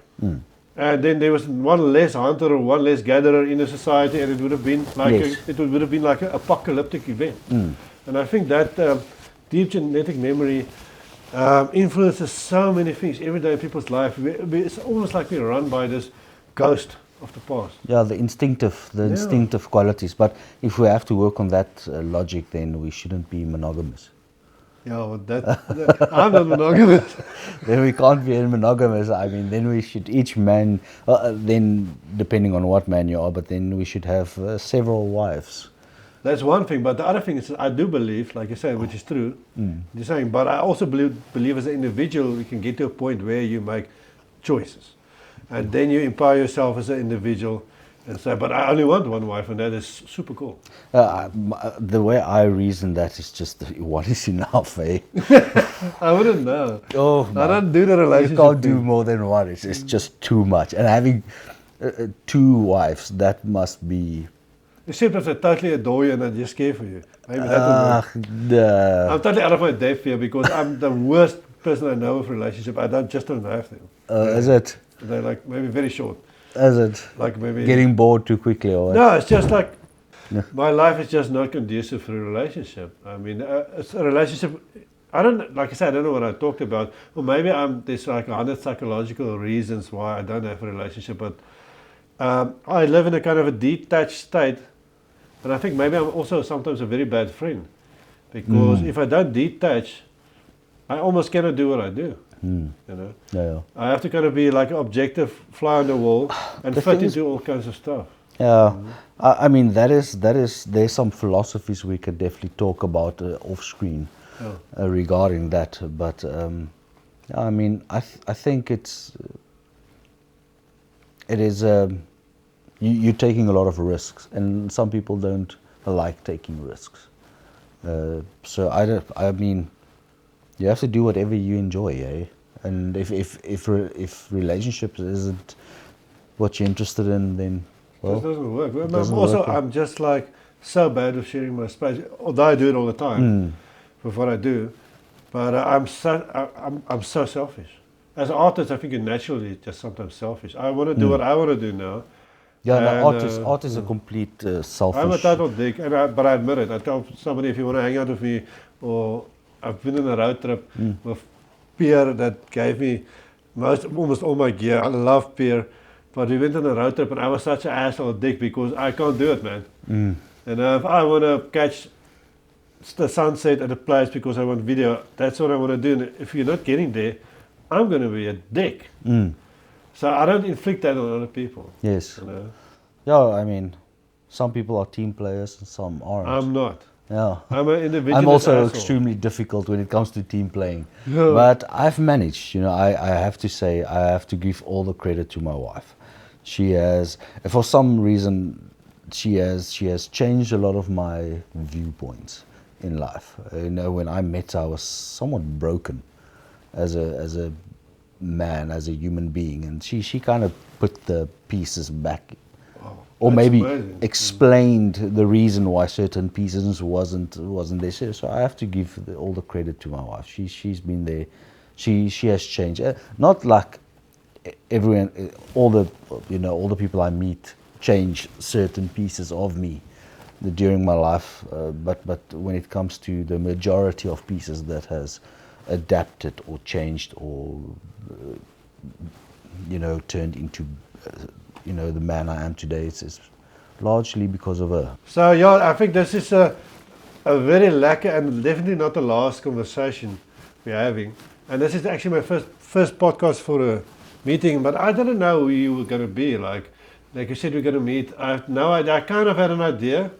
And then there was one less hunter or one less gatherer in the society, and it would have been like an apocalyptic event. And I think that deep genetic memory influences so many things every day in people's life. It's almost like we're run by this ghost of the past. Yeah, the instinctive qualities. But if we have to work on that logic, then we shouldn't be monogamous. Yeah, well, I'm not monogamous. Then we can't be monogamous. I mean, then we should each man, then depending on what man you are, but then we should have several wives. That's one thing, but the other thing is I do believe, like you say, which is true, you're saying, but I also believe as an individual you can get to a point where you make choices. And then you empower yourself as an individual and say, but I only want one wife, and that is super cool. The way I reason that is just one is enough, eh? I wouldn't know. Oh, I don't do the relationship you can't thing. do more than one. It's just too much. And having two wives, that must be... Except if they totally adore you and they just care for you. Maybe that would work. I'm totally out of my depth here because I'm the worst person I know of relationship. I just don't have them. Is it? They're like maybe very short. Is it? Like maybe Getting bored too quickly or what? No, it's just like my life is just not conducive for a relationship. I mean, it's a relationship. I don't know what I talked about. Or maybe there's like 100 psychological reasons why I don't have a relationship. But I live in a kind of a detached state, and I think maybe I'm also sometimes a very bad friend because if I don't detach, I almost cannot do what I do. You know, Yeah. I have to kind of be like an objective fly on the wall and fit into all kinds of stuff. Yeah, I mean there's some philosophies we could definitely talk about off screen regarding that. But I mean I think it is you're taking a lot of risks, and some people don't like taking risks. So I mean. You have to do whatever you enjoy, eh? And if relationships isn't what you're interested in, then well, it doesn't work. Work. I'm just like so bad with sharing my space. Although I do it all the time with what I do, but I'm so selfish. As an artist, I think you're naturally just sometimes selfish. I want to do what I want to do now. Yeah, no, And, art is a complete selfish. I'm a total dick, but I admit it. I tell somebody if you want to hang out with me, or I've been on a road trip with Peer that gave me almost all my gear. I love Peer, but we went on a road trip and I was such an asshole dick because I can't do it, man. And if I want to catch the sunset at a place because I want video, that's what I want to do. And if you're not getting there, I'm going to be a dick. So I don't inflict that on other people. Yes. You know? Yeah, I mean, some people are team players and some aren't. I'm not. Yeah. I'm an individual. I'm also asshole. extremely difficult when it comes to team playing. Yeah. But I've managed, you know, I have to say, I have to give all the credit to my wife. She has, for some reason, she has changed a lot of my viewpoints in life. You know, when I met her, I was somewhat broken as a man, as a human being, and she kind of put the pieces back. Or maybe amazing. Explained the reason why certain pieces wasn't there. So I have to give all the credit to my wife. She's been there. She has changed. Not like everyone, all the people I meet change certain pieces of me during my life. But when it comes to the majority of pieces that has adapted or changed or turned into the man I am today, it's largely because of her. So yeah, I think this is a a very lekker and definitely not the last conversation we're having. And this is actually my first podcast for a meeting, but I didn't know who you were going to be. Like you said, we're going to meet. I kind of had an idea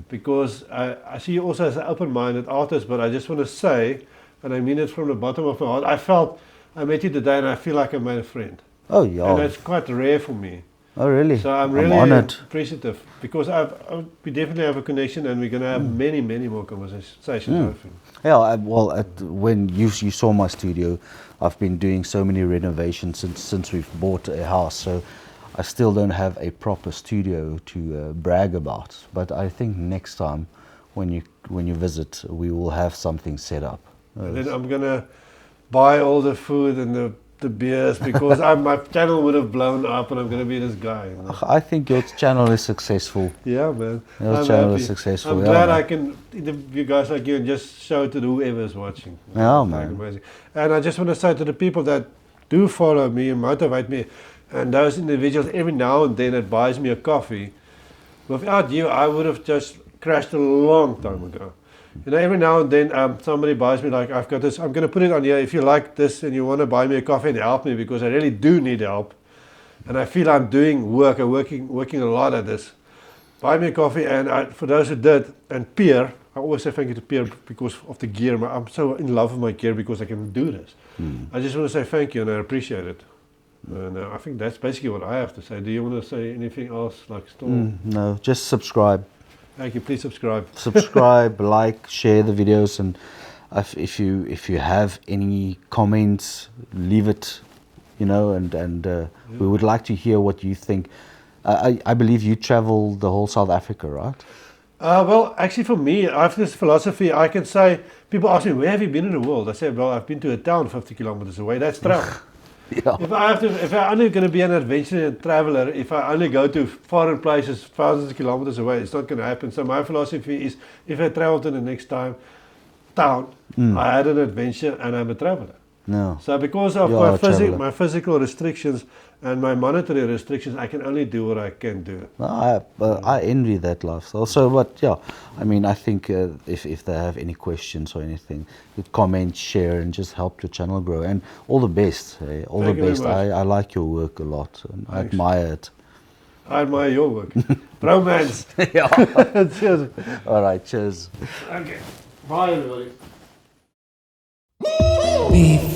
because I see you also as an open-minded artist, but I just want to say, and I mean it from the bottom of my heart, I met you today and I feel like I made a friend. Oh, yeah. And that's quite rare for me. Oh, really? So I'm really honored. appreciative because we definitely have a connection and we're going to have many more conversations, I think. Yeah, when you saw my studio, I've been doing so many renovations since we've bought a house, so I still don't have a proper studio to brag about. But I think next time when you visit, we will have something set up. And then I'm going to buy all the food and the beers because my channel would have blown up and I'm going to be this guy. You know? I think your channel is successful. Yeah, man. Your channel is successful. I'm glad I can interview guys like you and just show it to whoever's watching. Yeah, man. Amazing. And I just want to say to the people that do follow me and motivate me, and those individuals every now and then that buys me a coffee, without you, I would have just crashed a long time ago. You know, every now and then somebody buys me, like, I've got this, I'm going to put it on here. If you like this and you want to buy me a coffee and help me, because I really do need help, and I feel I'm doing work, I'm working a lot at this, buy me a coffee. And for those who did, and Peer, I always say thank you to Peer because of the gear. I'm so in love with my gear because I can do this. I just want to say thank you and I appreciate it. And I think that's basically what I have to say. Do you want to say anything else, like Storm? No, just subscribe. Thank you. Please subscribe. Subscribe, like, share the videos, and if you have any comments, leave it. You know, and we would like to hear what you think. I believe you travel the whole South Africa, right? Well, actually, for me, I have this philosophy. I can say, people ask me, where have you been in the world? I say, well, I've been to a town 50 kilometers away. That's travel. Yeah. If I'm only going to be an adventurer and traveler, if I only go to foreign places thousands of kilometers away, it's not going to happen. So my philosophy is, if I travel to the next town, I had an adventure and I'm a traveler. No. So because of my physical restrictions and my monetary restrictions, I can only do what I can do. I envy that lifestyle. So, but yeah, I mean, I think if they have any questions or anything, comment, share, and just help your channel grow. And all the best. All the best. I like your work a lot. And I admire it. I admire your work. Bromance. Yeah. Cheers. All right. Cheers. Okay. Bye, everybody. Beef.